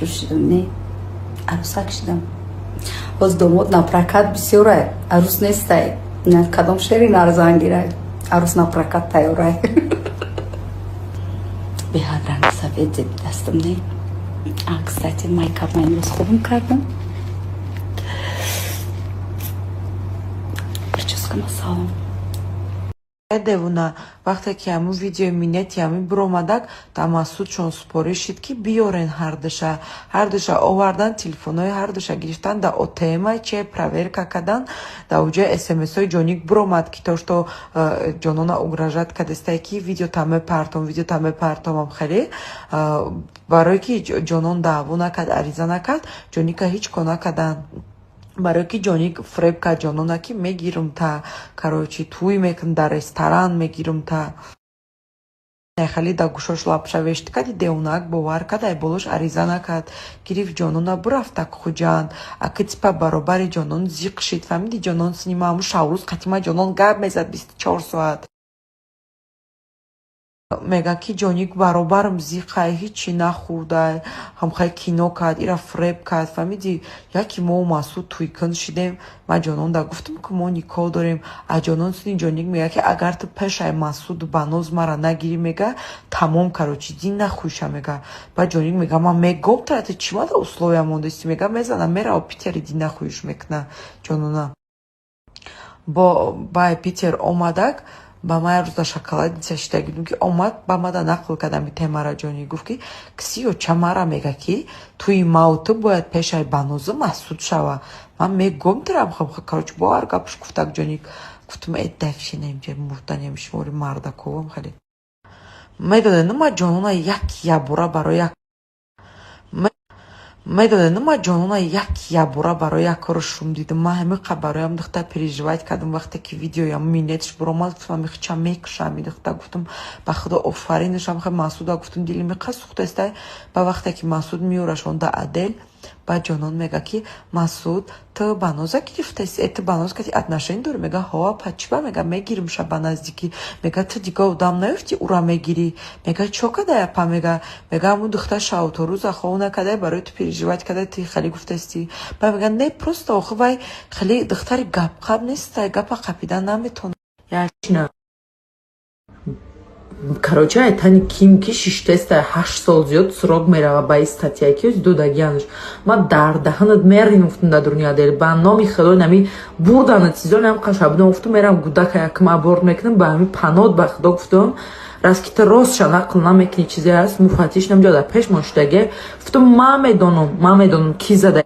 шидам, не? Арусак шидам. Боз домод на прокат бисёрай. Арус нестай. На кадом шери нарзангирай. Арус на прокат тайёрай. Беҳадранг сафед зеби дастам, не? Кстати, майкап ман имрӯз хубам кардам. Прическа масалам. Девуна вақте ки ҳамун видеои минети ҳамин биромадак да Масудшон супоришид ки биёрен ҳардуша овардан телефонои ҳардуша гирифтан да ОТМ че проверка кардан да уҷа смсои ҷоник биромад ки то што ҷонона угрожат кадестай ки видеота мепартомам хеле барое ки ҷонон даъво накард ариза накард ҷоника ҳеч кор накардан барое ки ҷоник фреб кард ҷонона ки мегирумта короче туй мекун дар ресторан мегирумта хеле да гӯшош лапша вешти кади деунак бовар кард ай болош ариза накард гирифт ҷонона бурафта хуҷанд акиципа баробари ҷонон зиқ шид фаҳмиди ҷонон синима ҳамун шаврӯз қатима ҷонон гап мезад 24 соат мега ки ҷоник баробарам зиқай ҳичи нахӯрдай ҳамхай кино кард ира фреб кард фаҳмиди яки мо Масуд туйкун шидем ма ҷононда гуфтам ки мо никоҳ дорем а ҷонон сини ҷоник мега ки агар ту пешай Масуд баноз мара нагирӣ мега тамом короче дин нахӯша мега ба ҷоник мега ман мегом тарати чӣ мада условия мондасти мега мезана мера питери дин нахӯиш мекуна ҷонона ба Питер омадак ба ман рӯза шоколадница шидагидум ки омад ба мада нақл кардами темара ҷони гуфт ки кисиё чамара мега ки туи мавту бояд пешай баноза Масуд шава ман мегом тарам короче бовар гапш гуфтак ҷоник гуфтам эддафшинемҷа мурданем шумори мардаковам хеле медоне нума ҷонона якябора барои як кор шум дидам ман ҳамиқа бароям духта переживать кардам вақте ки видеоям минетш биромад гуфтам михча мекушам духта гуфтам ба худо офаринашам хе Масуда гуфтам дили миқа сухтастай ба вақте ки Масуд миёрашон да Адель ба ҷонон мега ки Масуд ту баноза гирифтаси ту баноз кати отношения дори мега ҳо пачба мега мегиримша ба наздикӣ мега ту дига одам наёфти ура мегирӣ мега чо кадаяпа мега ҳамун духта шавторӯза ховна кадай барои ту переживать кадай ту хеле гуфтасти ба мега не просто охи вай хеле духтари гапқаб нестай гапа қапидан наметавонад яшна короче айтани ким ки 6 сол зиёд сурок мерава ба статьяи ки дудагиянаш ма дар даҳанат меринуфтум да дурния дел ба номи худо нами бурданат чизонам қашабдам гуфтум мерам гудака якм аборт мекунам ба ҳами панод ба худо гуфтум раз ки ту ростша нақл намекунӣ чизе ҳаст муфаттиш намҷода пешмон шудаге гуфтум ман медонам ки зада